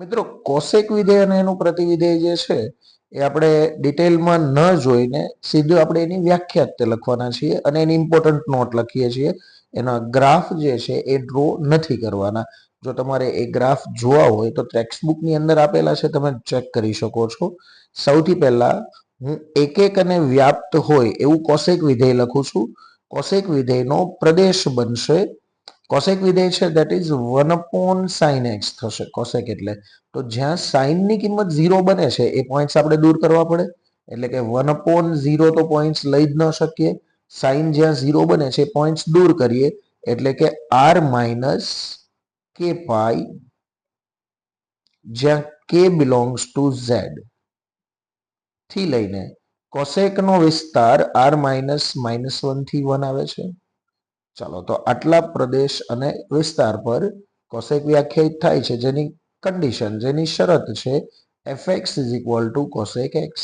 મિત્રો કોસેક વિધેય અને એનું પ્રતિવિધેય જે છે એ આપણે ડિટેલમાં ન જોઈને સીધું આપણે એની વ્યાખ્યા જ લખવાના છીએ અને એની ઇમ્પોર્ટન્ટ નોટ લખીએ છીએ. એના ગ્રાફ જે છે એ ડ્રો નથી કરવાના. જો તમારે એ ગ્રાફ જોવા હોય તો ટેક્સ્ટબુકની અંદર આપેલા છે, તમે ચેક કરી શકો છો. સૌથી પહેલા હું એક એક અને વ્યાપ્ત હોય એવું કોસેક વિધેય લખું છું. કોસેક વિધેયનો પ્રદેશ બનશે. કોસેક વિધેય છે દેટ ઇઝ 1/sin x થશે કોસેક એટલે. તો જ્યાં સાઇન ની કિંમત 0 બને છે એ પોઈન્ટ્સ આપણે દૂર કરવા પડે. એટલે કે 1/0 તો પોઈન્ટ્સ લઈ જ ન શકીએ. સાઇન જ્યાં 0 બને છે પોઈન્ટ્સ દૂર કરીએ એટલે કે r માઇનસ k પાઈ, જ્યાં k બિલોંગ્સ ટુ z થી લઈને કોસેક નો વિસ્તાર r માઇનસ -1 થી 1 આવે છે. ચાલો તો આટલા પ્રદેશ અને વિસ્તાર પર કોસેક વ્યાખ્યાયિત થાય છે, જેની કન્ડિશન, જેની શરત છે fx is equal two cosec x.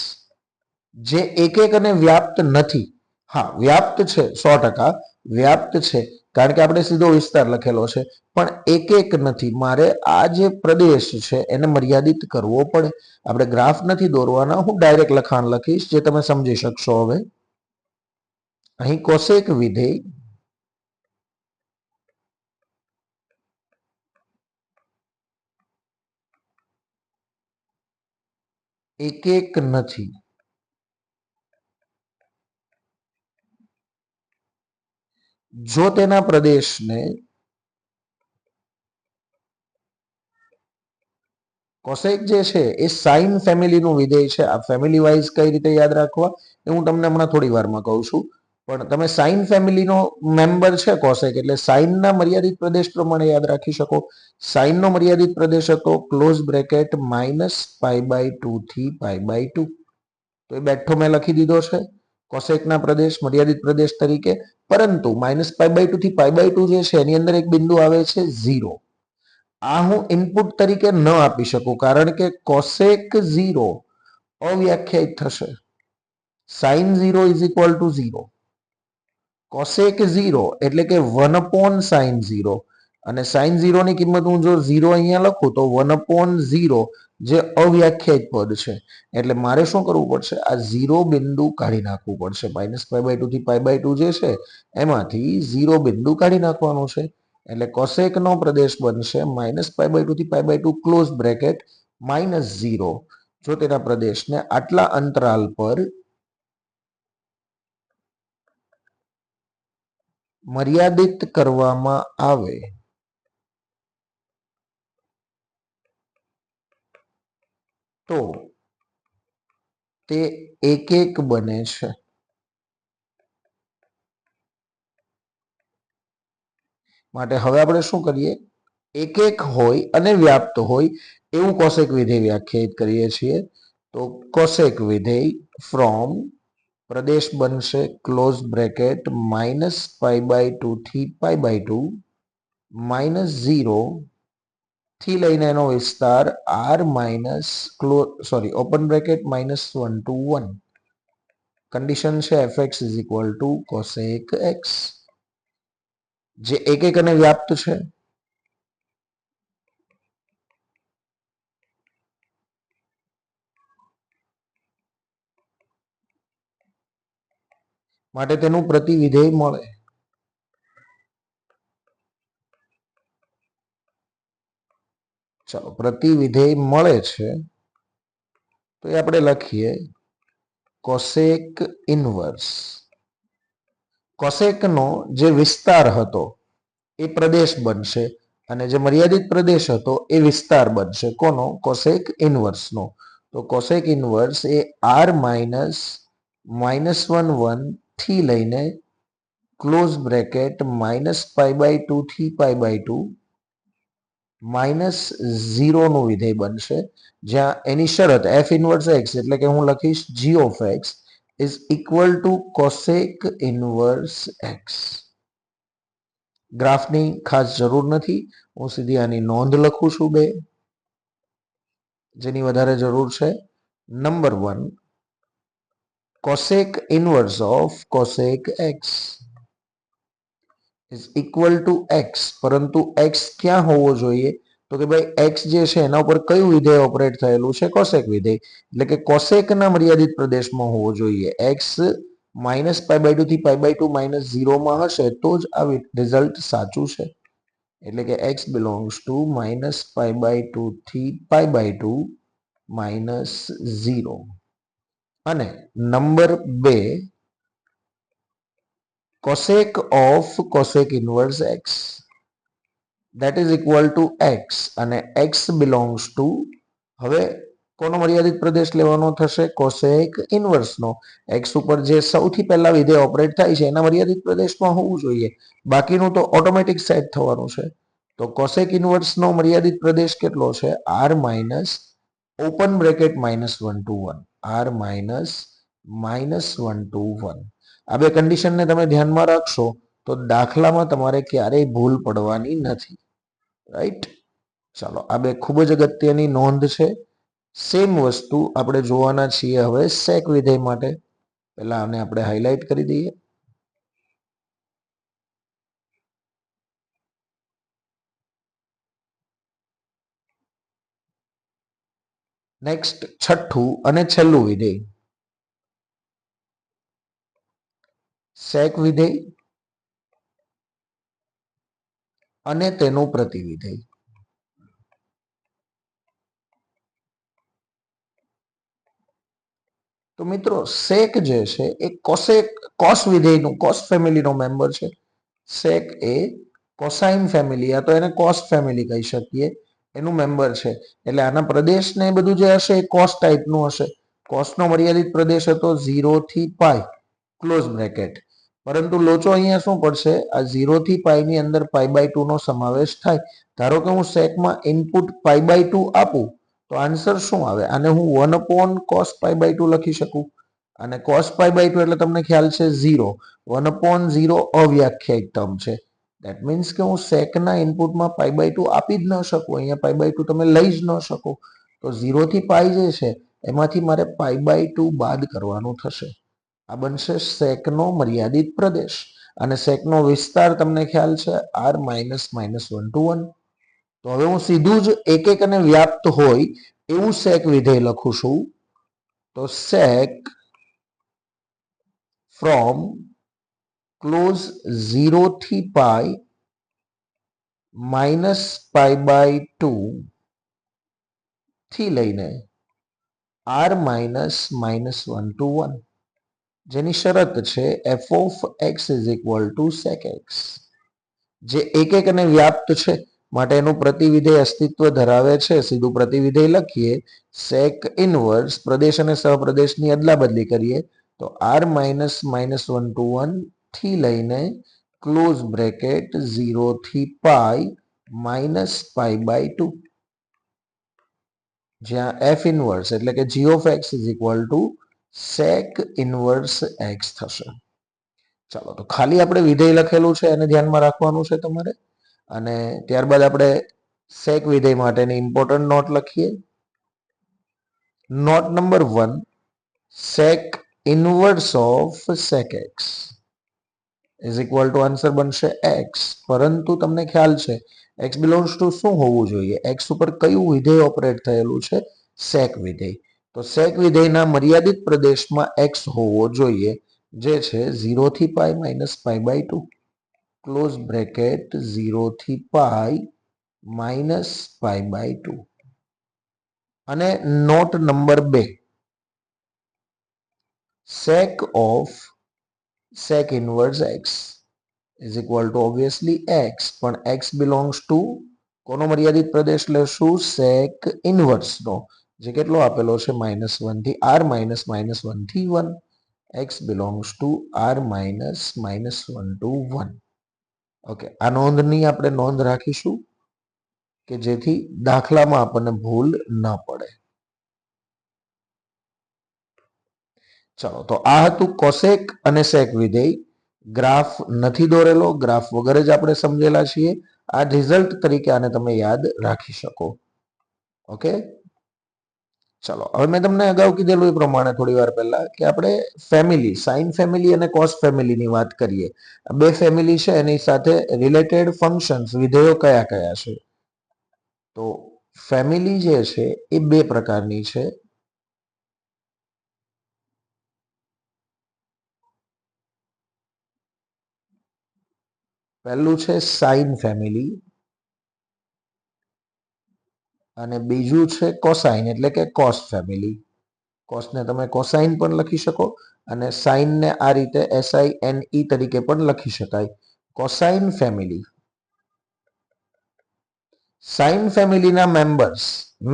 જે એક એક અને વ્યાપ્ત નથી. હા, વ્યાપ્ત છે 100%, વ્યાપ્ત છે કારણ કે આપણે સીધો વિસ્તાર લખેલો છે, પણ એક એક નથી. મારે આ જે પ્રદેશ છે એને મર્યાદિત કરવો પડે. આપણે ગ્રાફ નથી દોરવાના, હું ડાયરેક્ટ લખાણ લખીશ જે તમે સમજી શકશો. હવે અહીં કોસેક વિધેય એક એક નથી. જો તેના પ્રદેશને કોસેક જે છે એ સાઇન ફેમિલીનું વિધેય છે. આ ફેમિલી વાઇઝ કઈ રીતે યાદ રાખવા એ હું તમને હમણાં થોડી વારમાં કહું છું. પણ તમે સાઇન ફેમિલીનો મેમ્બર છે કોસેક, એટલે સાઇનના મર્યાદિત પ્રદેશ પ્રમાણે યાદ રાખી શકો. સાઇનનો મર્યાદિત પ્રદેશ હતો ક્લોઝ બ્રેકેટ -π/2 થી π/2. તો એ બેઠો મેં લખી દીધો છે કોસેકના પ્રદેશ મર્યાદિત પ્રદેશ તરીકે. પરંતુ -π/2 થી π/2 જે છે એની અંદર એક બિંદુ આવે છે 0. આ હું ઇનપુટ તરીકે ન આપી શકું કારણ કે કોસેક 0 અવ્યાખ્યાયિત થશે. Sine 0 is equal to 0. Cosec 0 એટલે કે 1/sin 0. અને સાઇન 0 ની કિંમત હું જો 0 અહીંયા લખું તો 1/0 જે અવ્યાખ્યાયિત પદ છે. એટલે મારે શું કરવું પડશે? આ 0 બિંદુ કાઢી નાખવું પડશે. -π/2 થી π/2 જે છે એમાંથી 0 બિંદુ કાઢી નાખવાનું છે. એટલે કોસેક નો પ્રદેશ બનશે -π/2 થી π/2 ક્લોઝ બ્રેકેટ -0. જો તેના પ્રદેશને આટલા અંતરાલ પર મર્યાદિત કરવામાં આવે તો તે એક એક બને છે. માટે હવે આપણે શું કરીએ? એક એક હોય અને વ્યાપ્ત હોય એવું કોસેક વિધેય વ્યાખ્યાયિત કરીએ છીએ. તો કોસેક વિધેય ફ્રોમ પ્રદેશ બનશે ક્લોઝ બ્રેકેટ -π/2 થી π/2 -0 થી લઈને એનો વિસ્તાર r minus open bracket -1 to 1. Condition છે fx is equal two cosec x, જે એક એક અને વ્યાપ્ત છે. માટે તેનું પ્રતિવિધેય મળે. ચાલો, પ્રતિવિધેય મળે છે તો એ આપણે લખીએ કોસેક ઇનવર્સ. કોસેકનો જે વિસ્તાર હતો એ પ્રદેશ બનશે અને જે મર્યાદિત પ્રદેશ હતો એ વિસ્તાર બનશે. કોનો? કોસેક ઇનવર્સનો. તો કોસેક ઇનવર્સ એ r માઇનસ -1 થી લઈને ક્લોઝ બ્રેકેટ -π/2 થી π/2 -0 નું વિધેય બનશે. જ્યાં એની શરત f ઇનવર્સ x એટલે કે હું લખીશ g of x is equal two cosec inverse x. ગ્રાફની ખાસ જરૂર નથી, હું સીધી આની નોંધ લખું છું બે, જેની વધારે જરૂર છે. Number 1, cosec inverse of cosec x is equal two x, પરંતુ x ક્યાં હોવો જોઈએ? તો કે ભાઈ એક્સ જે છે એના ઉપર કયું વિધેય ઓપરેટ થયેલું છે? કોસેક વિધેય. એટલે કે કોસેકના મર્યાદિત પ્રદેશમાં હોવો જોઈએ. એક્સ -π/2 થી π/2 -0 હશે તો જ આ રિઝલ્ટ સાચું છે. એટલે કે x બિલોંગ્સ ટુ -π/2 થી π/2 -0. અને number 2, cosec of cosec inverse x that is equal to x, અને x belongs to, હવે કોનો મર્યાદિત પ્રદેશ લેવાનો થશે? કોસેક ઇન્વર્સનો. x ઉપર જે સૌથી પહેલા વિધેય ઓપરેટ થાય છે એના મર્યાદિત પ્રદેશમાં હોવું જોઈએ, બાકીનું તો ઓટોમેટિક સેટ થવાનું છે. તો કોસેક ઇન્વર્સનો મર્યાદિત પ્રદેશ કેટલો છે? r minus open bracket -1 to 1, r minus -1 to 1. આ બે કન્ડિશનને તમે ધ્યાનમાં રાખશો તો દાખલામાં તમારે ક્યારેય ભૂલ પડવાની નથી. રાઈટ? ચાલો, આ બે ખૂબ જ અગત્યની નોંધ છે. સેમ વસ્તુ આપણે જોવાના છીએ હવે સેક વિધેય માટે. પહેલા આને આપણે હાઇલાઇટ કરી દઈએ. નેક્સ્ટ છઠ્ઠું અને છેલ્લું વિધેય, સેક વિધેય અને તેનું પ્રતિવિધેય. તો મિત્રો સેક જે છે એ કોસ વિધેયનું, કોસ ફેમિલીનો મેમ્બર છે. સેક એ કોસાઇન ફેમિલી, આ તો એને કોસ ફેમિલી કહી શકીએ, એનું મેમ્બર છે. એટલે આના પ્રદેશ ને બધું જે હશે એ કોસ ટાઈપનું હશે. કોસનો મર્યાદિત પ્રદેશ હતો 0 થી π ક્લોઝ બ્રેકેટ. પરંતુ લોચો અહીંયા શું પડશે? આ 0 થી π ની અંદર π/2 નો સમાવેશ થાય. ધારો કે હું સેકમાં ઇનપુટ π/2 આપું તો આન્સર શું આવે? આને હું 1/cos π/2 લખી શકું. અને cos π/2 એટલે તમને ખ્યાલ છે 0. 1/0 અવ્યાખ્યાયિત ટર્મ છે. ધેટ મીન્સ કે હું સેકના ઇનપુટમાં π/2 આપી જ ન શકું. અહીંયા π/2 તમે લઈ જ ન શકો. તો 0 થી π જે છે એમાંથી મારે π/2 બાદ કરવાનું થશે. આ બનશે સેકનો મર્યાદિત પ્રદેશ. અને સેકનો વિસ્તાર તમને ખ્યાલ છે r -1 to 1. તો હવે હું સીધું જ એક એક અને વ્યાપ્ત હોય એવું સેક વિધેય લખું છું. તો સેક ફ્રોમ ક્લોઝ 0 થી π -π/2 થી લઈને r -1 to 1, જેની શરત છે f of x is equal to sec x. જે એક એક અને વ્યાપ્ત છે માટે એનું પ્રતિવિધેય અસ્તિત્વ ધરાવે છે. સીધું પ્રતિવિધેય લખીએ. સેક ઇનવર્સ પ્રદેશ અને સહપ્રદેશની અદલા બદલી કરીએ તો r -1 to 1 થી લઈને ક્લોઝ બ્રેકેટ 0 થી π -π/2, જ્યાં f ઇનવર્સ એટલે કે g of x is equal to sec inverse x થશે. ચાલો, તો ખાલી આપણે વિધેય લખેલું છે એને ધ્યાનમાં રાખવાનું છે તમારે. અને ત્યારબાદ આપણે સેક વિધેય માટેની ઇમ્પોર્ટન્ટ નોટ લખીએ. Note number 1, sec inverse of sec x is equal to answer બનશે x. પરંતુ તમને ખ્યાલ છે x બિલોંગ્સ ટુ શું હોવું જોઈએ? x ઉપર કયું વિધેય ઓપરેટ થયેલું છે? સેક વિધેય. તો સેક વિધેયના મર્યાદિત પ્રદેશમાં x હોવો જોઈએ, જે છે 0 થી π -π/2 ક્લોઝ બ્રેકેટ 0 થી π -π/2. અને not number 2, sec of sec inverse x is equal to obviously x, પણ x belongs to કોનો મર્યાદિત પ્રદેશ લેશું? સેક ઇનવર્સનો, જે કેટલો આપેલો છે? -1 થી r -1 થી 1. x belongs to r -1 to 1. Okay, આ નોંધની આપણે નોંધ રાખીશું કે જેથી દાખલામાં આપણને ભૂલ ન પડે. ચાલો, તો આ હતું કોસેક અને સેક વિધેય. ગ્રાફ નથી દોરેલો, ગ્રાફ વગર જ આપણે સમજેલા છીએ. આ રિઝલ્ટ તરીકે આને તમે યાદ રાખી શકો. ઓકે, ચાલો, હવે મેં તમને અગાઉ કીધેલું એ પ્રમાણે થોડી વાર પહેલા કે આપણે ફેમિલી, સાઇન ફેમિલી અને કોસ ફેમિલીની વાત કરીએ. બે ફેમિલી છે એની સાથે રિલેટેડ ફંક્શન્સ, વિધેયો કયા કયા છે? તો ફેમિલી જે છે એ બે પ્રકારની છે. પહેલું છે સાઇન ફેમિલી અને બીજું છે કોસાઇન એટલે કે કોસ ફેમિલી. કોસને તમે કોસાઇન પણ લખી શકો અને સાઇનને આ રીતે SINE તરીકે પણ લખી શકાય. Cosine family. સાઇન ફેમિલીના મેમ્બર્સ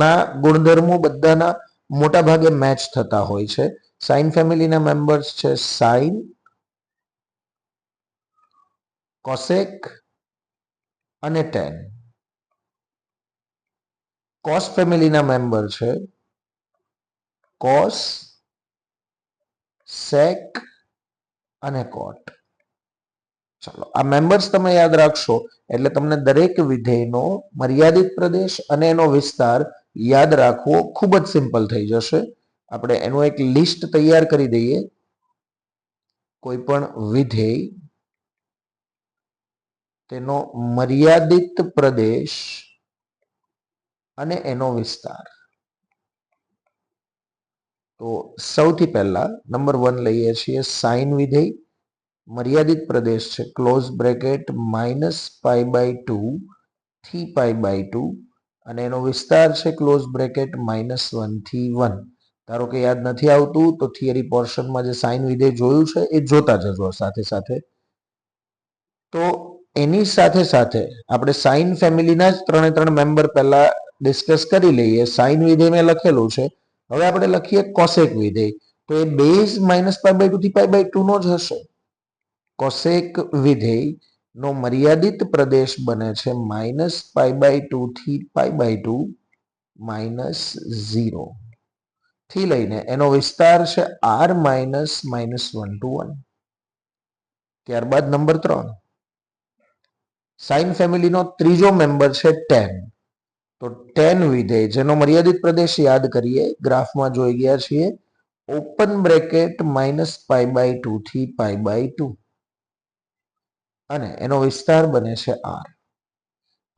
ના ગુણધર્મો બધાના મોટા ભાગે મેચ થતા હોય છે. સાઇન ફેમિલીના મેમ્બર્સ છે સાઇન, કોસેક અને ટેન. કોસ ફેમિલીના મેમ્બર છે કોસ, સેક અને કોટ. ચાલો આ મેમ્બર્સ તમે યાદ રાખશો એટલે તમને દરેક વિધેયનો મર્યાદિત પ્રદેશ અને એનો વિસ્તાર યાદ રાખવો ખૂબ જ સિમ્પલ થઈ જશે. આપણે એનું એક લિસ્ટ તૈયાર કરી દઈએ. કોઈ પણ વિધેય, તેનો મર્યાદિત પ્રદેશ અને એનો વિસ્તાર. તો સૌથી પહેલા નંબર 1 લઈએ છીએ સાઇન વિધેય. મર્યાદિત પ્રદેશ છે ક્લોઝ બ્રેકેટ -π/2 થી π/2 અને એનો વિસ્તાર છે ક્લોઝ બ્રેકેટ -1 થી 1. ધારો કે યાદ નથી આવતું તો થિયરી પોર્શનમાં જે સાઇન વિધેય જોયું છે એ જોતા જજો સાથે સાથે. તો એની સાથે સાથે આપણે સાઇન ફેમિલીના જ ત્રણે મેમ્બર પહેલા ડિસ્કસ કરી લઈએ. સાઇન વિધેય મેં લખેલું છે. હવે આપણે લખીએ કોસેક વિધેય. તો એ બેઝ -π/2 થી π/2 નો જ હશે. કોસેક વિધેય નો મર્યાદિત પ્રદેશ બને છે -π/2 થી π/2 -0 થી લઈને એનો વિસ્તાર છે r -1 to 1. ત્યારબાદ નંબર 3 સાઇન ફેમિલીનો ત્રીજો મેમ્બર છે ટેન. તો ટેન વિધેય જેનો મર્યાદિત પ્રદેશ યાદ કરીએ, ગ્રાફમાં જોઈ ગયા છીએ, ઓપન બ્રેકેટ -π/2 થી π/2 અને એનો વિસ્તાર બને છે r.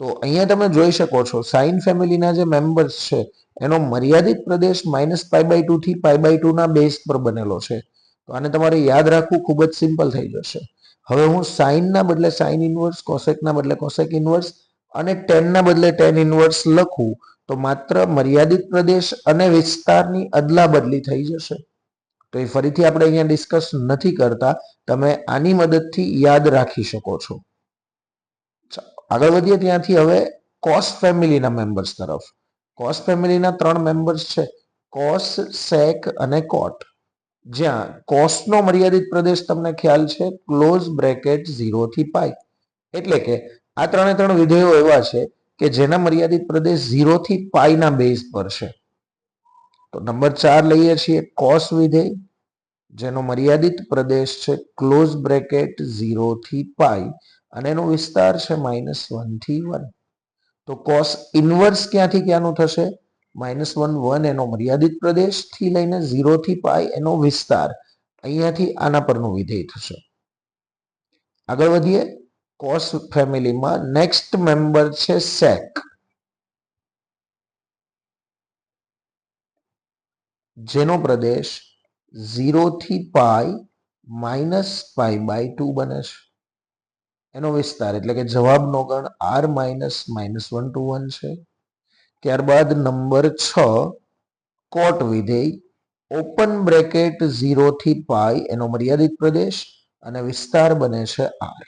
તો અહીંયા તમે જોઈ શકો છો સાઇન ફેમિલીના જે મેમ્બર્સ છે એનો મર્યાદિત પ્રદેશ -π/2 થી π/2 ના બેઝ પર બનેલો છે. તો આને તમારે યાદ રાખવું ખૂબ જ સિમ્પલ થઈ જશે. હવે હું સાઇનના બદલે સાઇન ઇનવર્સ, કોસેકના બદલે કોસેક ઇનવર્સ અને ટેનના બદલે ટેન ઇનવર્સ લખું તો માત્ર મર્યાદિત પ્રદેશ અને વિસ્તારની અદલા બદલી થઈ જશે. તો એ ફરીથી આપણે અહીંયા ડિસ્કસ નથી કરતા. તમે આની મદદથી યાદ રાખી શકો છો. આગળ વધીએ ત્યાંથી હવે કોસ ફેમિલીના મેમ્બર્સ તરફ. કોસ ફેમિલીના 3 મેમ્બર્સ છે કોસ, સેક અને કોટ. જ્યાં કોસનો મર્યાદિત પ્રદેશ તમને ખ્યાલ છે ક્લોઝ બ્રેકેટ 0 થી π. એટલે કે આ ત્રણે વિધેયો એવા છે કે જેના મર્યાદિત પ્રદેશ 0 થી π ના બેઝ પર છે. તો નંબર 4 લઈએ છીએ કોસ વિધેય જેનો મર્યાદિત પ્રદેશ છે ક્લોઝ બ્રેકેટ 0 થી π અને એનો વિસ્તાર છે -1 થી 1. તો કોસ ઇનવર્સ ક્યાંથી ક્યાંનું થશે? -1 1 એનો મર્યાદિત પ્રદેશ થી લઈને 0 થી π એનો વિસ્તાર. અહીંયાથી આના પરનું વિધેય થશે. આગળ વધીએ. કોસ ફેમિલીમાં નેક્સ્ટ મેમ્બર છે સેક, જેનો પ્રદેશ 0 થી π -π/2 બને છે. એનો વિસ્તાર એટલે કે જવાબનો ગણ r -1 to 1 છે. ત્યારબાદ નંબર 6 કોટ વિધેય, ઓપન બ્રેકેટ 0 થી π એનો મર્યાદિત પ્રદેશ અને વિસ્તાર બને છે r.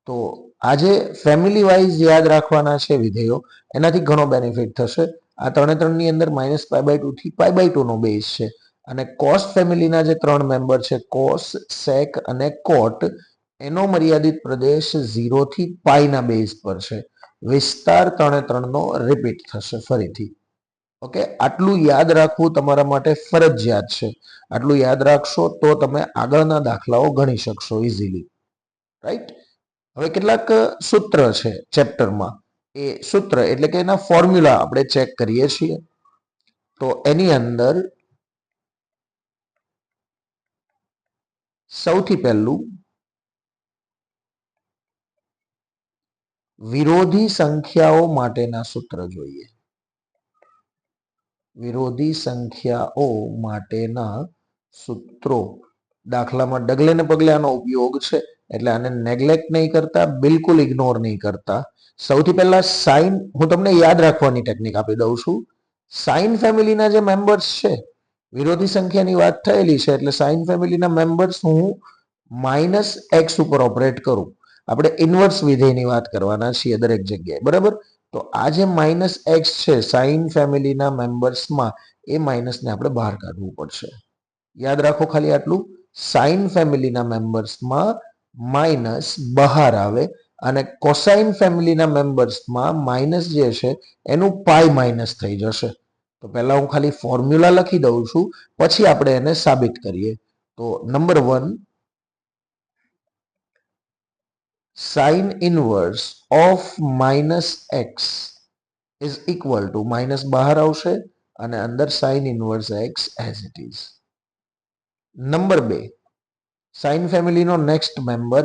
તો આજે ફેમિલી વાઇઝ યાદ રાખવાના છે વિધેયો, એનાથી ઘણો બેનિફિટ થશે. આ ત્રણની અંદર -π/2 થી π/2 નો બેઝ છે અને કોસ ફેમિલીના જે 3 મેમ્બર છે કોસ, સેક અને કોટ એનો મર્યાદિત પ્રદેશ 0 થી π ના બેઝ પર છે. વિસ્તાર 3 નો રિપીટ થશે ફરીથી. ઓકે, આટલું યાદ રાખવું તમારા માટે ફરજિયાત છે. આટલું યાદ રાખશો તો તમે આગળના દાખલાઓ ગણી શકશો ઇઝીલી. રાઈટ? હવે કેટલાક સૂત્ર છે ચેપ્ટરમાં. એ સૂત્ર એટલે કે એના ફોર્મ્યુલા આપણે ચેક કરીએ છીએ. તો એની અંદર સૌથી પહેલું વિરોધી સંખ્યાઓ માટેના સૂત્ર જોઈએ. વિરોધી સંખ્યાઓ માટેના સૂત્રો. દાખલામાં ડગલે ને પગલે આનો ઉપયોગ છે, એટલે આને નેગ્લેક્ટ નહીં કરતા, બિલકુલ ઇગ્નોર નહીં કરતા. સૌથી પહેલા સાઇન, હું તમને યાદ રાખવાની ટેકનિક આપી દઉં છું. સાઇન ફેમિલીના જે મેમ્બર્સ છે, વિરોધી સંખ્યાની વાત થયેલી છે, એટલે સાઇન ફેમિલીના મેમ્બર્સ હું માઇનસ એક્સ ઉપર ઓપરેટ કરું. આપણે ઇન્વર્સ વિધેયની વાત કરવાના છીએ દરેક જગ્યાએ, બરાબર. તો આ જે માઇનસ એક્સ છે સાઇન ફેમિલીના મેમ્બર્સમાં, એ માઇનસને આપણે બહાર કાઢવું પડશે. યાદ રાખો ખાલી આટલું, સાઇન ફેમિલીના મેમ્બર્સમાં માઇનસ બહાર આવે અને કોસાઇન ફેમિલીના મેમ્બર્સમાં માઇનસ જે છે એનું પાઈ માઇનસ થઈ જશે. તો પહેલા હું ખાલી ફોર્મ્યુલા લખી દઉં છું, પછી આપણે એને સાબિત કરીએ. તો number 1, sine inverse of minus x is equal to, minus બહાર આવશે અને અંદર sine inverse x as it is. Number 2, sine ફેમિલીનો next member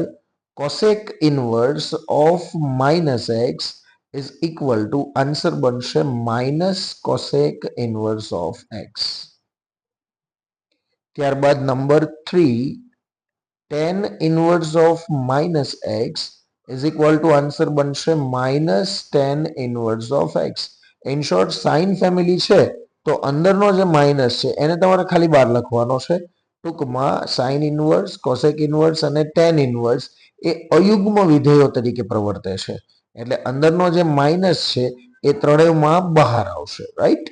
cosec inverse of minus x is equal to, answer બનશે minus cosec inverse of x. ત્યારબાદ number 3, tan inverse of minus x is equal to, answer બનશે minus tan inverse of x. In short, sine family છે તો અંદરનો જે minus છે એને તમારે ખાલી બહાર લખવાનો છે. ટૂંકમાં સાઇન ઇનવર્સ, કોસેક ઇનવર્સ અને ટેન ઇનવર્સ એ અયુગ્મ વિધેયો તરીકે પ્રવર્તે છે. એટલે અંદરનો જે માઇનસ છે એ ત્રણેયમાં બહાર આવશે, રાઈટ.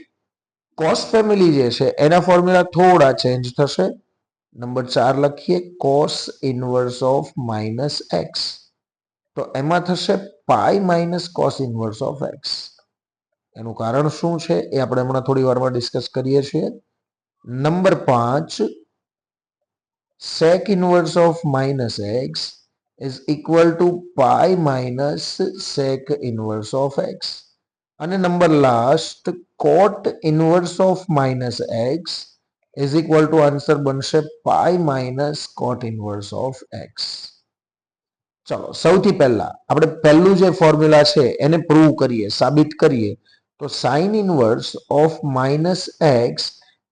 કોસ ફેમિલી જે છે એના ફોર્મ્યુલા થોડા ચેન્જ થશે. નંબર 4 લખીએ, cos inverse of minus x. તો એમાં થશે pi minus cos inverse of x. એનું કારણ શું છે એ આપણે હમણાં થોડી વારમાં ડિસ્કસ કરીએ છીએ. Number 5, sec inverse of minus x is equal to pi minus sec inverse of x. અને number last, cot inverse of minus x is equal to, answer બનશે pi minus cot inverse of x. ચલો સૌથી પહેલા આપણે પહેલું જે formula છે એને પ્રૂવ કરીએ, સાબિત કરીએ. તો sine inverse of minus x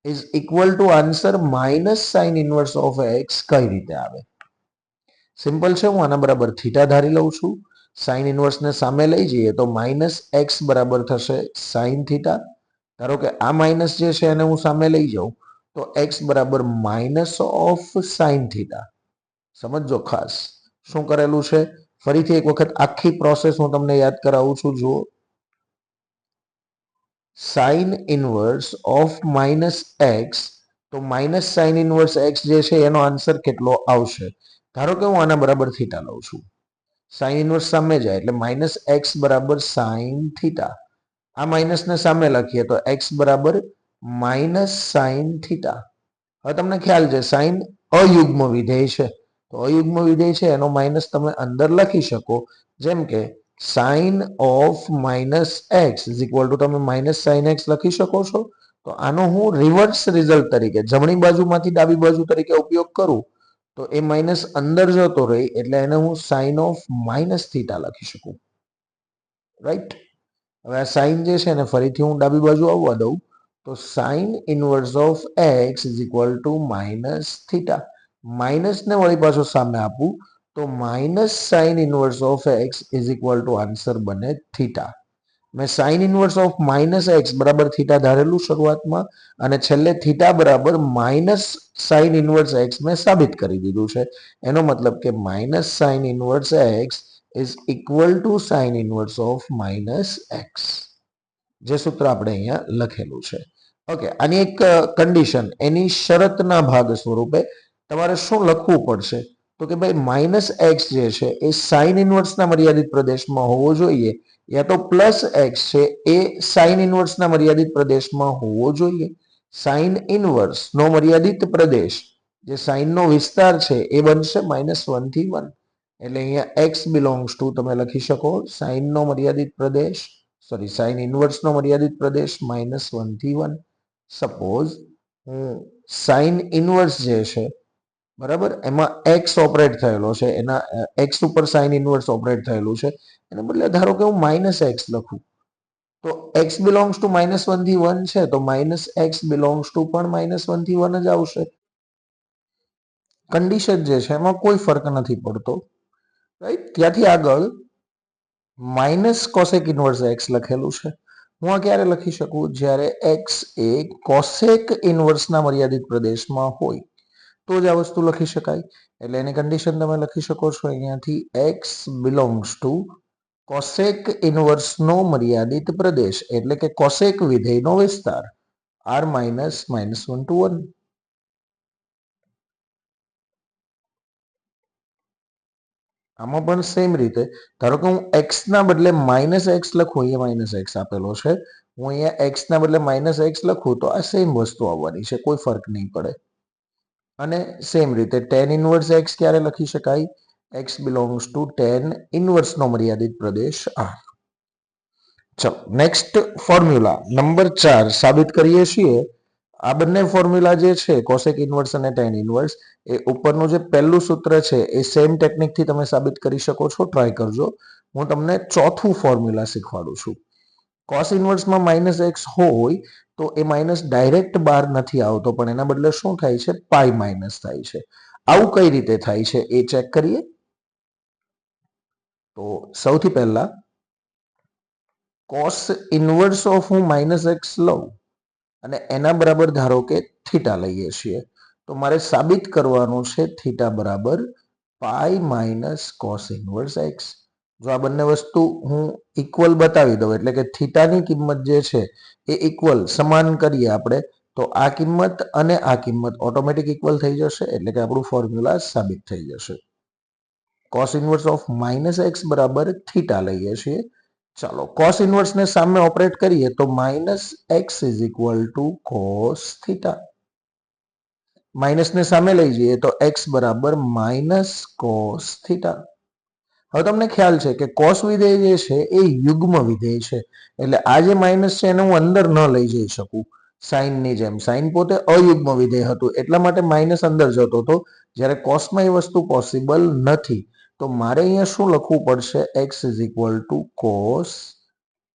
is equal to, answer minus sine inverse of x કઈ રીતે આવે? સિમ્પલ છે, હું આના બરાબર થીટા ધારી લઉં છું. સાઇન ઇનવર્સને સામે લઈ જઈએ તો માઇનસ એક્સ બરાબર થશે સાઇન થીટા. ધારો કે આ માઇનસ જે છે એને હું સામે લઈ જાઉં તો એક્સ બરાબર માઇનસ ઓફ સાઇન થીટા. સમજો ખાસ શું કરેલું છે. ફરીથી એક વખત આખી પ્રોસેસ હું તમને યાદ કરાવું છું. જુઓ, sign inverse of minus x, તો માઇનસ સાઇન ઇનવર્સ એક્સ જે છે એનો આન્સર કેટલો આવશે? ધારો કે હું આના બરાબર થીટા લઉં છું, સાઇન ઇનવર્સ સામે જાય એટલે માઇનસ એક્સ બરાબર સાઇન થીટા. આ માઇનસને સામે લખીએ તો એક્સ બરાબર માઇનસ સાઇન થીટા. હવે તમને ખ્યાલ છે સાઇન અયુગ્મ વિધેય છે, તો અયુગ્મ વિધેય છે એનો માઇનસ તમે અંદર લખી શકો. જેમ કે sine of minus x is equal to, તમે માઇનસ સાઇન એક્સ લખી શકો છો. તો આનો હું રિવર્સ રિઝલ્ટ તરીકે જમણી બાજુમાંથી ડાબી બાજુ તરીકે ઉપયોગ કરું તો એ માઇનસ અંદર જતો રહી, એટલે એને હું સાઇન ઓફ માઇનસ થીટા લખી શકું, રાઈટ. હવે આ સાઇન જે છે ને ફરીથી હું ડાબી બાજુ આવવા દઉં તો sine inverse of x is equal to minus theta. માઇનસને વળી પાછો સામે આપું તો minus sine inverse of x is equal to, answer બને થીટા. મેં sine inverse of minus x બરાબર થીટા ધારેલું શરૂઆતમાં, અને છેલ્લે થીટા બરાબર માઇનસ સાઇન ઇનવર્સ એક્સ મેં સાબિત કરી દીધું છે. એનો મતલબ કે minus sine inverse x is equal two sign inverse of minus x, જે સૂત્ર આપણે અહીંયા લખેલું છે. ઓકે, આની એક કન્ડિશન, એની શરતના ભાગ સ્વરૂપે તમારે શું લખવું પડશે? તો કે ભાઈ માઇનસ એક્સ જે છે એ સાઇન ઇનવર્સના મર્યાદિત પ્રદેશમાં હોવો જોઈએ, યા તો પ્લસ એક્સ છે એ સાઇન ઇનવર્સના મર્યાદિત પ્રદેશમાં હોવો જોઈએ. સાઇન ઇનવર્સ નો મર્યાદિત પ્રદેશ, જે સાઇનનો વિસ્તાર છે એ બનશે -1 થી 1. એટલે અહીંયા એક્સ બિલોંગ્સ ટુ તમે લખી શકો સાઇનનો મર્યાદિત પ્રદેશ, સોરી સાઇન ઇનવર્સનો મર્યાદિત પ્રદેશ -1 થી 1. સપોઝ હું સાઇન ઇનવર્સ જે છે, બરાબર, એમાં એક્સ ઓપરેટ થયેલો છે, એના એક્સ ઉપર સાઇન ઇનવર્સ ઓપરેટ થયેલું છે, એને બદલે ધારો કે હું માઇનસ એક્સ લખું તો એક્સ બિલોંગ્સ ટુ -1 થી 1 છે તો માઇનસ એક્સ બિલોંગ્સ ટુ પણ -1 થી 1 જ આવશે. કન્ડિશન જે છે એમાં કોઈ ફરક નથી પડતો, રાઈટ. ત્યાંથી આગળ માઇનસ કોસેક ઇનવર્સ એક્સ લખેલું છે. હું આ ક્યારે લખી શકું? જ્યારે એક્સ એ કોસેક ઇનવર્સના મર્યાદિત પ્રદેશમાં હોય તો જ આ વસ્તુ લખી શકાય. એટલે એની કન્ડિશન તમે લખી શકો છો અહીંયાથી, એક્સ બિલોંગ્સ ટુ કોસેક ઇનવર્સનો મર્યાદિત પ્રદેશ એટલે કે કોસેક વિધેયનો વિસ્તાર r - -1 to 1. આમાં પણ સેમ રીતે ધારો કે હું એક્સ ના બદલે માઇનસ એક્સ લખું, અહીંયા માઇનસ એક્સ આપેલો છે, હું અહીંયા એક્સ ના બદલે માઇનસ એક્સ લખું તો આ સેમ વસ્તુ આવવાની છે, કોઈ ફરક નહીં પડે. અને સેમ રીતે ટેન ઇનવર્સ એક્સ ક્યારે લખી શકાય? એક્સ બિલોંગ્સ ટુ ટેન ઇનવર્સનો મર્યાદિત પ્રદેશ આર. ચલો નેક્સ્ટ ફોર્મ્યુલા નંબર 4 સાબિત કરીએ છીએ. આ બંને ફોર્મ્યુલા જે છે કોસેક ઇનવર્સ અને ટેન ઇનવર્સ, એ ઉપરનું જે પહેલું સૂત્ર છે એ સેમ ટેકનિકથી તમે સાબિત કરી શકો છો, ટ્રાય કરજો. હું તમને ચોથું ફોર્મ્યુલા શીખવાડું છું. કોસ ઇનવર્સમાં માઇનસ એક્સ હોય તો એ માઇનસ ડાયરેક્ટ બહાર નથી આવતો, પણ એના બદલે શું થાય છે? પાઈ માઇનસ થાય છે. આવું કઈ રીતે થાય છે એ ચેક કરીએ. તો સૌથી પહેલા કોસ ઇનવર્સ ઓફ હું માઇનસ એક્સ લઉં અને એના બરાબર ધારો કે થીટા લઈએ છીએ, તો મારે સાબિત કરવાનું છે થીટા બરાબર pi minus cos inverse x. જો આ બંને વસ્તુ હું ઇક્વલ બતાવી દઉં એટલે કે થીટાની કિંમત જે છે એ ઇક્વલ સમાન કરીએ આપણે, તો આ કિંમત અને આ કિંમત ઓટોમેટિક ઇક્વલ થઈ જશે, એટલે કે આપણું ફોર્મ્યુલા સાબિત થઈ જશે. Cos inverse of minus x બરાબર થીટા લઈએ છીએ. ચાલો કોસ ઇનવર્સને સામે ઓપરેટ કરીએ તો minus x is equal to cos theta. માઇનસને સામે લઈ જઈએ તો એક્સ બરાબર માઇનસ કોસ થીટા. હવે તમને ખ્યાલ છે કે કોસ વિધેય જે છે એ યુગ્મ વિધેય છે, એટલે આ જે માઇનસ છે એને હું અંદર ન લઈ જઈ શકું સાઇનની જેમ. સાઇન પોતે અયુગ્મ વિધેય હતું એટલા માટે માઇનસ અંદર જતો હતો, જ્યારે કોસમાં એ વસ્તુ પોસિબલ નથી. તો મારે અહીંયા શું લખવું પડશે? X is equal to cos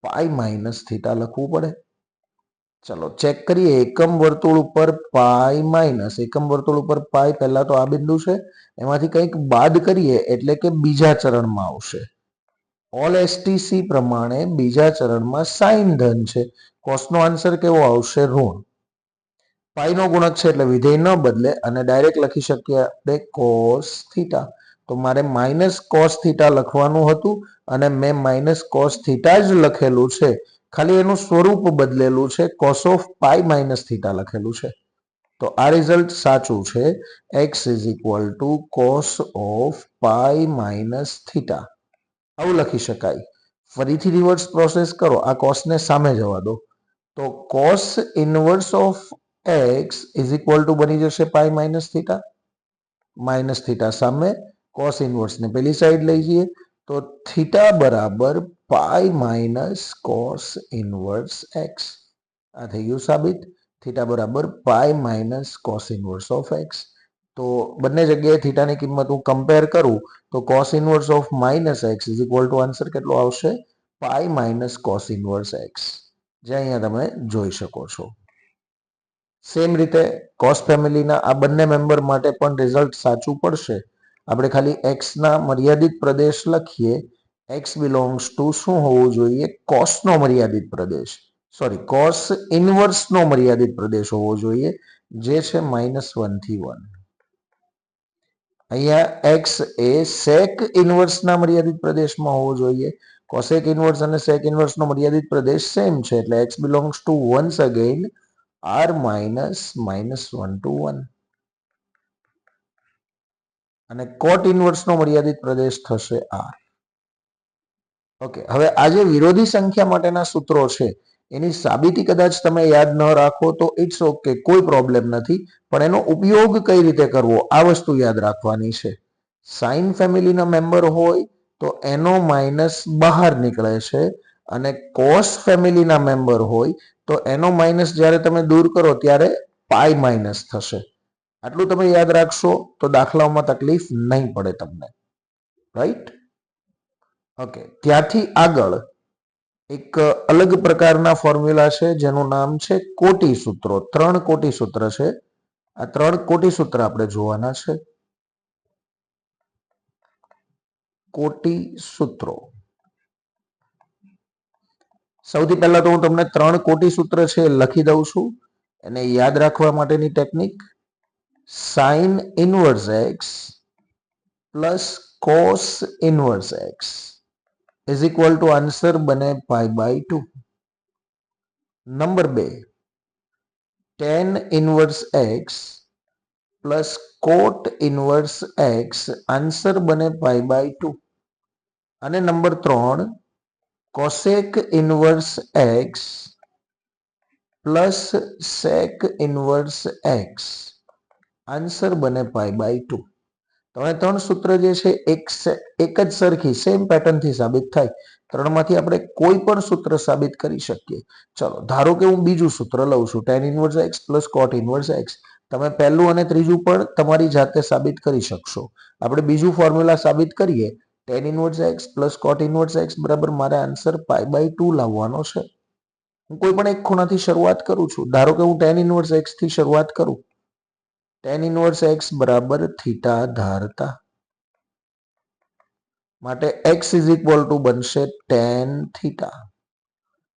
pi minus theta લખવું પડે. ચલો ચેક કરીએ. એકમ વર્તુળ ઉપર પાઈ માઇનસ, એકમ વર્તુળ ઉપર પાઈ, પહેલા તો આ બિંદુ છે, એમાંથી કંઈક બાદ કરીએ એટલે કે બીજા ચરણમાં આવશે. ઓલ એસટીસી પ્રમાણે બીજા ચરણમાં સાઇન ધન છે, કોસનો આન્સર કેવો આવશે? ઋણ. પાઈનો ગુણક છે એટલે વિધેય ન બદલે અને ડાયરેક્ટ લખી શકીએ આપણે કોસ થીટા. તો મારે માઇનસ કોસ થીટા લખવાનું હતું અને મેં માઇનસ કોસ થીટા જ લખેલું છે, ખાલી એનું સ્વરૂપ બદલેલું છે, cos of pi minus theta લખેલું છે. તો આ રિઝલ્ટ સાચું છે. X is equal to cos of pi minus theta. આવું લખી શકાય. ફરીથી રિવર્સ પ્રોસેસ કરો, આ કોસને સામે જવા દો, તો cos inverse of x is equal two બની જશે pi minus theta. Minus theta સામે, કોસ ઇનવર્સને પેલી સાઈડ લઈ જઈએ તો થીટા બરાબર pi minus cos inverse x. આ થઈ ગયું સાબિત. થીટા બરાબર pi minus cos inverse of x. તો બંને જગ્યાએ થીટાની કિંમત હું કમ્પેર કરું તો cos inverse of minus x is equal to answer કેટલો આવશે? Pi minus cos inverse x, જે અહીંયા તમે જોઈ શકો છો. સેમ રીતે કોસ ફેમિલીના આ બંને મેમ્બર માટે પણ રિઝલ્ટ સાચું પડશે. આપણે ખાલી એક્સના મર્યાદિત પ્રદેશ લખીએ. એક્સ બિલોંગ્સ ટુ શું હોવું જોઈએ? કોસનો મર્યાદિત પ્રદેશ, સોરી કોસ ઇનવર્સનો મર્યાદિત પ્રદેશ હોવો જોઈએ, જે છે -1 થી 1. અહીંયા એક્સ એ સેક ઇનવર્સના મર્યાદિત પ્રદેશમાં હોવો જોઈએ. કોસેક ઇનવર્સ અને સેક ઇનવર્સનો મર્યાદિત પ્રદેશ સેમ છે, એટલે x belongs to once again r -1 to 1. અને કોટ ઇનવર્સનો મર્યાદિત પ્રદેશ થશે r. ઓકે, હવે આ જે વિરોધી સંખ્યા માટેના સૂત્રો છે એની સાબિતી કદાચ તમે યાદ ન રાખો તો ઇટ્સ ઓકે, કોઈ પ્રોબ્લેમ નથી, પણ એનો ઉપયોગ કઈ રીતે કરવો આ વસ્તુ યાદ રાખવાની છે. સાઇન ફેમિલીના મેમ્બર હોય તો એનો માઇનસ બહાર નીકળે છે, અને કોસ ફેમિલીના મેમ્બર હોય તો એનો માઇનસ જ્યારે તમે દૂર કરો ત્યારે પાઈ માઇનસ થશે. આટલું તમે યાદ રાખશો તો દાખલાઓમાં તકલીફ નહીં પડે તમને, રાઈટ? ઓકે, ત્યાંથી આગળ એક અલગ પ્રકારના ફોર્મ્યુલા છે જેનું નામ છે કોટી સૂત્રો. 3 કોટી સૂત્ર છે. આ 3 કોટી સૂત્ર આપણે જોવાના છે. કોટી સૂત્રો. સૌથી પહેલા તો હું તમને 3 કોટી સૂત્ર છે લખી દઉં છું. એને યાદ રાખવા માટેની technique sin inverse x plus cos inverse x is equal to answer બને π/2. Number 2 tan inverse x plus cot inverse x answer બને π/2. અને number 3 cosec inverse x plus sec inverse x answer બને π/2. હવે 3 સૂત્ર જે છે એક જ સરખી સેમ પેટર્નથી સાબિત થાય. 3 માંથી આપણે કોઈ પણ સૂત્ર સાબિત કરી શકીએ. ચલો, ધારો કે હું બીજું સૂત્ર લઉં છું, tan inverse x plus cot inverse x. તમે પહેલું અને ત્રીજું પણ તમારી જાતે સાબિત કરી શકશો. આપણે બીજું ફોર્મ્યુલા સાબિત કરીએ. tan inverse x plus cot inverse x બરાબર મારે આન્સર π/2 લાવવાનો છે. હું કોઈ પણ એક ખૂણાથી શરૂઆત કરું છું. ધારો કે હું tan ઇનવર્સ x થી શરૂઆત કરું. tan ઇનવર્સ x બરાબર થીટા ધારતા માટે x ઇઝ ઇક્વલ ટુ બનશે tan થીટા.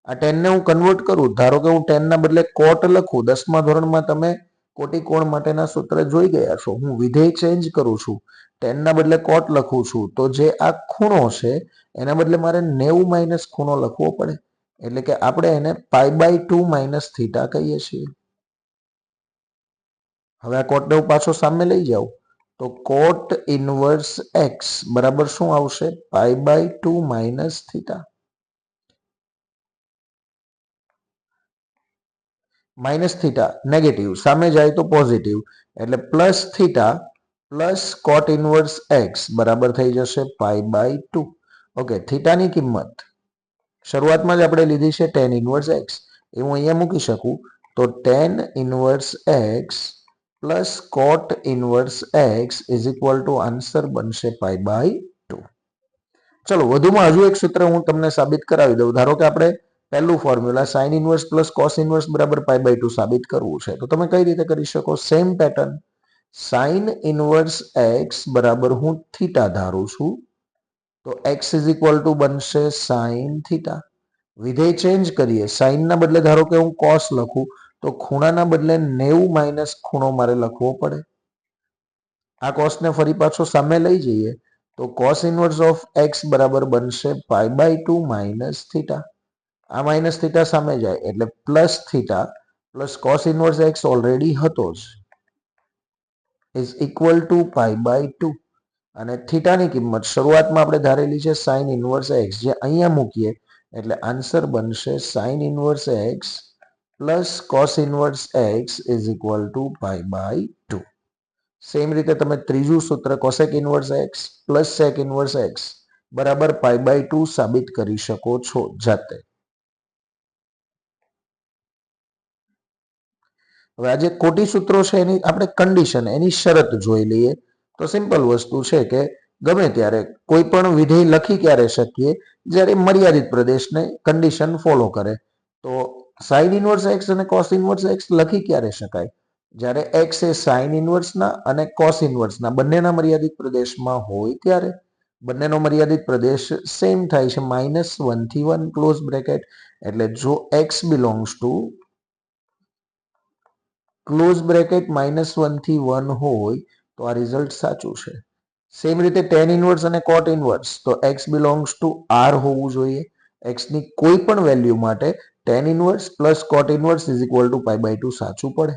આ tan ને હું કન્વર્ટ કરું. ધારો કે હું tan ના બદલે cot લખું. 10મા ધોરણમાં તમે કોટી કોણ માટેના સૂત્ર જોઈ ગયા છો. હું વિધેય ચેન્જ કરું છું. tan ના બદલે cot લખું છું. તો જે આ ખૂણો છે એના બદલે મારે 90 માઇનસ ખૂણો લખવો પડે. એટલે કે આપણે એને π/2 માઇનસ થીટા કહીએ છીએ. હવે આ કોટને હું પાછો સામે લઈ જાઉં તો કોટ ઇનવર્સ એક્સ બરાબર શું આવશે? π/2 minus theta. Minus theta negative, સામે જાય તો પોઝિટિવ, એટલે plus theta plus cot inverse x બરાબર થઈ જશે π/2. ઓકે, થીટાની કિંમત શરૂઆતમાં જ આપણે લીધી છે tan ઇનવર્સ એક્સ. એ હું અહીંયા મૂકી શકું. તો tan inverse x plus cot inverse x is equal to answer બનશે π/2. ચલો, વધુમાં હજુ એક સૂત્ર હું તમને સાબિત કરાવી દઉં. ધારો કે આપણે પહેલું formula sin inverse plus cos inverse બરાબર π/2 સાબિત કરવું છે. તો તમે કઈ રીતે કરી શકો? Same pattern. sin inverse x બરાબર હું થીટા ધારું છું. તો x ઇઝ ઇક્વલ ટુ બનશે sin થીટા. વિધેય ચેન્જ કરીએ. sin ના બદલે ધારો કે હું cos લખું તો ખૂણાના બદલે 90 માઇનસ ખૂણો મારે લખવો પડે. આ cos ને ફરી પાછો સામે લઈ જઈએ તો cos ઇનવર્સ ઓફ x બરાબર બનશે π/2 માઇનસ થીટા. આ માઇનસ થીટા સામે જાય એટલે plus theta plus cos inverse x already હતો જ ઇઝ ઇક્વલ ટુ π/2. અને થીટાની કિંમત શરૂઆતમાં આપણે ધારેલી છે sin ઇનવર્સ x, જે અહીંયા મૂકીએ એટલે આન્સર બનશે sin inverse x plus cos inverse x is equal to π/2. Same રીતે તમે ત્રીજું સૂત્ર cosec inverse x plus sec inverse x બરાબર π/2 સાબિત કરી શકો છો જાતે. હવે આ જે કોટી સૂત્રો છે એની આપણે કન્ડિશન, એની શરત જોઈ લઈએ. તો સિમ્પલ વસ્તુ છે કે ગમે ત્યારે કોઈ પણ વિધેય લખી ક્યારે શકીએ? જ્યારે મર્યાદિત પ્રદેશને કન્ડિશન ફોલો કરે. તો sin ઇનવર્સ x અને cos ઇનવર્સ x લખી ક્યારે શકાય? જ્યારે x એ sin ઇનવર્સના અને cos ઇનવર્સના બંનેના મર્યાદિત પ્રદેશમાં હોય ત્યારે. બંનેનો મર્યાદિત પ્રદેશ સેમ થાય છે -1 થી 1 ક્લોઝ બ્રેકેટ. એટલે જો x belongs to close bracket -1 થી 1 હોય તો આ રિઝલ્ટ સાચું છે. સેમ રીતે tan ઇનવર્સ અને cot ઇનવર્સ, તો x બિલોંગ્સ ટુ r હોવું જોઈએ. x ની કોઈ પણ વેલ્યુ માટે tan inverse plus cot inverse is equal to π/2 સાચું પડે.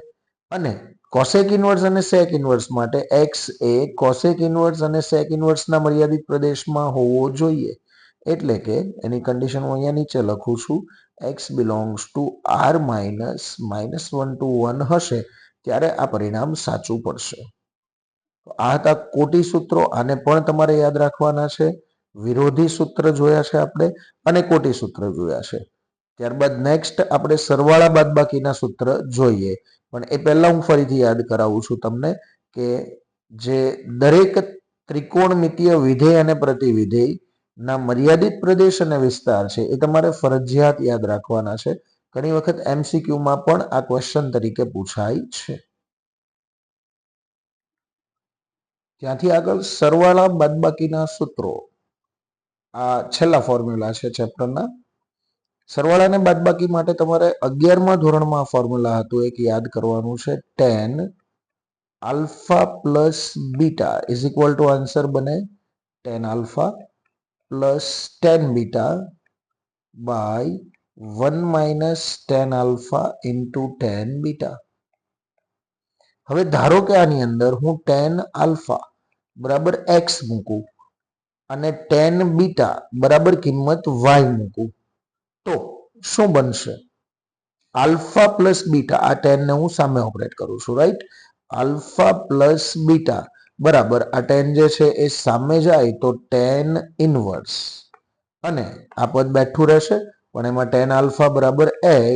અને cosec ઇનવર્સ અને sec ઇનવર્સ માટે x એ cosec ઇનવર્સ અને sec ઇનવર્સના મર્યાદિત પ્રદેશમાં હોવો જોઈએ. એટલે કે એની કન્ડિશન હું અહીંયા નીચે લખું છું. x belongs to r -1 to 1 હશે ત્યારે આ પરિણામ સાચું પડશે. આ હતા કોટી સૂત્રો. આને પણ તમારે યાદ રાખવાના છે. વિરોધી સૂત્ર જોયા છે આપણે અને કોટી સૂત્ર જોયા છે. ત્યારબાદ નેક્સ્ટ આપણે સરવાળા બાદબાકીના સૂત્ર જોઈએ, પણ એ પહેલા હું ફરીથી યાદ કરાવું છું તમને કે જે દરેક ત્રિકોણમિતીય વિધેય અને પ્રતિવિધેય ના મર્યાદિત પ્રદેશ અને વિસ્તાર છે એ તમારે ફરજિયાત યાદ રાખવાના છે. ઘણી વખત MCQ માં પણ આ ક્વેશ્ચન તરીકે પૂછાય છે. ત્યાંથી આગળ સરવાળા બાદબાકીના સૂત્રો, આ છેલ્લા ફોર્મ્યુલા છે ચેપ્ટરના. સરવાળા અને બાદબાકી માટે તમારે 11મા ધોરણમાં ફોર્મ્યુલા હતું એક યાદ કરવાનું છે, tan alpha plus beta is equal to answer બને tan alpha plus tan beta by 1 minus tan alpha into tan beta. હવે ધારો કે આની અંદર હું tan આલ્ફા બરાબર x મૂકું અને tan બીટા બરાબર કિંમત y મૂકું તો શું બનશે? આલ્ફા પ્લસ બીટા, આ tan ને હું સામે ઓપરેટ કરું છું, રાઈટ? આલ્ફા પ્લસ બીટા બરાબર આ tan જે છે એ સામે જાય તો tan ઇનવર્સ, અને આ પદ બેઠું રહેશે પણ એમાં tan આલ્ફા બરાબર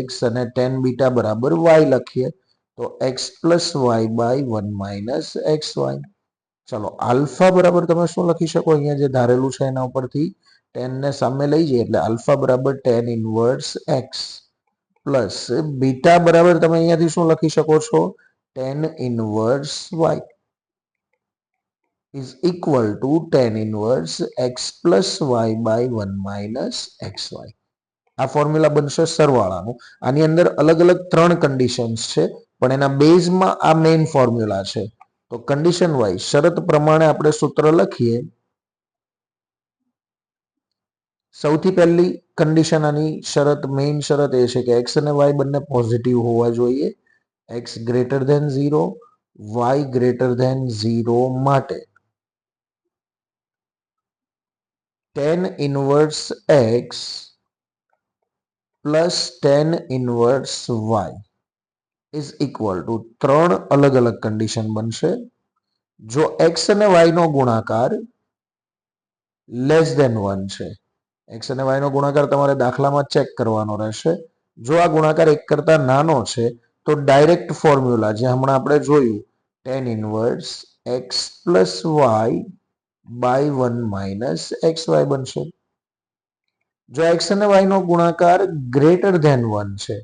x અને tan બીટા બરાબર y લખીએ તો x plus y by 1 minus x y. ચલો આલ્ફા બરાબર તમે શું લખી શકો? અહીંયા જે ધારેલું છે એના ઉપરથી tan ને સામે લઈ જઈએ એટલે આલ્ફા બરાબર tan inverse x plus beta બરાબર તમે અહીંયાથી શું લખી શકો છો? tan inverse y is equal to tan inverse x plus y by 1 minus xy. આ ફોર્મ્યુલા બનશે સરવાળાનું. આની અંદર અલગ અલગ 3 કન્ડિશન્સ છે પણ એના બેઝમાં આ મેઇન ફોર્મ્યુલા છે. તો કન્ડિશન વાઇઝ શરત પ્રમાણે આપણે સૂત્ર લખીએ. સૌથી પહેલી કન્ડિશન આની શરત, મેઇન શરત એ છે કે x અને y બંને પોઝિટિવ હોવા જોઈએ. x greater than 0, y greater than 0 માટે tan inverse x plus tan inverse y is equal to 3 અલગ અલગ કન્ડિશન બનશે. જો x અને y નો ગુણાકાર લેસ ધેન 1 છે, x અને y નો ગુણાકાર તમારે દાખલામાં ચેક કરવાનો રહેશે. જો આ ગુણાકાર 1 કરતા નાનો છે તો ડાયરેક્ટ ફોર્મ્યુલા જે હમણાં આપણે જોયું tan inverse x plus y by 1 minus x y બનશે. જો x અને y નો ગુણાકાર ગ્રેટર ધેન 1 છે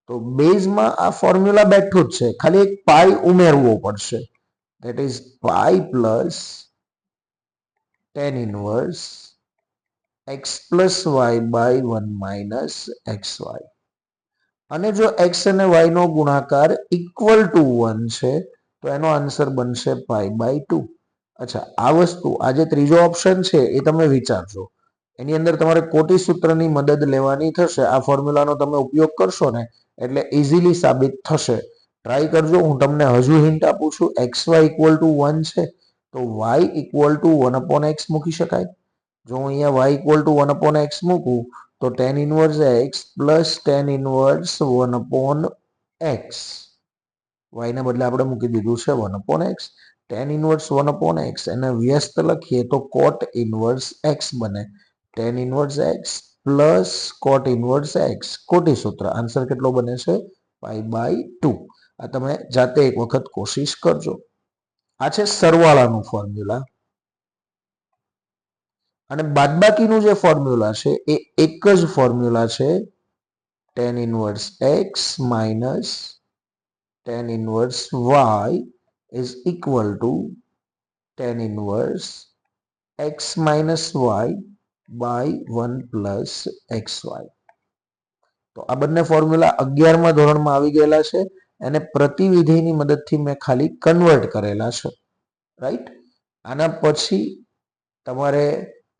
તો બેઝમાં આ ફોર્મ્યુલા બેઠું જ છે, ખાલી એક પાઈ ઉમેરવો પડશે. that is pi plus tan inverse x plus y by 1 minus xy. અને જો x અને y નો ગુણાકાર ઇક્વલ ટુ 1 છે તો એનો આન્સર બનશે પાઈ બાય 2. અચ્છા, આ વસ્તુ, આ જે ત્રીજો ઓપ્શન છે એ તમે વિચારજો. એની અંદર તમારે કોટી સૂત્રની મદદ લેવાની થશે. આ ફોર્મ્યુલાનો તમે ઉપયોગ કરશો ને એટલે ઇઝીલી સાબિત થશે. ટ્રાય કરજો. હું તમને હજુ હિન્ટ આપું છું. xy ઇક્વલ ટુ 1 છે તો y equal to 1 upon x મૂકી શકાય. જો હું અહીંયા y equal to 1 upon x મૂકું તો tan inverse x plus tan inverse 1 upon x, y ને બદલે આપણે મૂકી દીધું છે 1 upon x. tan inverse 1 upon x એને વ્યસ્ત લખીએ તો cot ઇનવર્સ x બને. tan inverse x plus cot inverse x, કોટી સૂત્ર. આન્સર કેટલો બને છે? Pi by 2. આ તમે જાતે એક વખત કોશિશ કરજો. આ છે સરવાળાનું ફોર્મ્યુલા. અને બાદબાકીનું જે ફોર્મ્યુલા છે એ એક જ ફોર્મ્યુલા છે, tan inverse x minus tan inverse y is equal to tan inverse x minus y by 1 plus xy. તો આ બંને ફોર્મ્યુલા 11મા ધોરણમાં આવી ગયેલા છે. એને પ્રતિવિધિની મદદથી મેં ખાલી કન્વર્ટ કરેલા છે, રાઈટ? આના પછી તમારે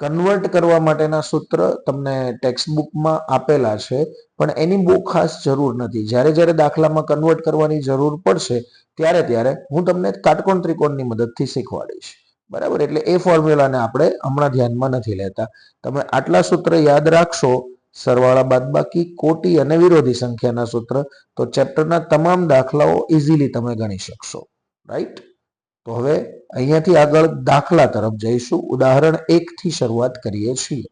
કન્વર્ટ કરવા માટેના સૂત્ર તમને ટેક્સ્ટ બુકમાં આપેલા છે પણ એની બહુ ખાસ જરૂર નથી. જ્યારે જ્યારે દાખલામાં કન્વર્ટ કરવાની જરૂર પડશે ત્યારે ત્યારે હું તમને કાટકોણ ત્રિકોણની મદદથી શીખવાડીશ, બરાબર? એટલે એ ફોર્મ્યુલાને આપણે હમણાં ધ્યાનમાં નથી લેતા. તમે આટલા સૂત્ર યાદ રાખશો, સરવાળા બાદબાકી, કોટી અને વિરોધી સંખ્યાના સૂત્ર, તો ચેપ્ટરના તમામ દાખલાઓ ઇઝીલી તમે ગણી શકશો, રાઈટ? તો હવે અહીંયાથી આગળ દાખલા તરફ જઈશું. ઉદાહરણ 1 થી શરૂઆત કરીએ છીએ.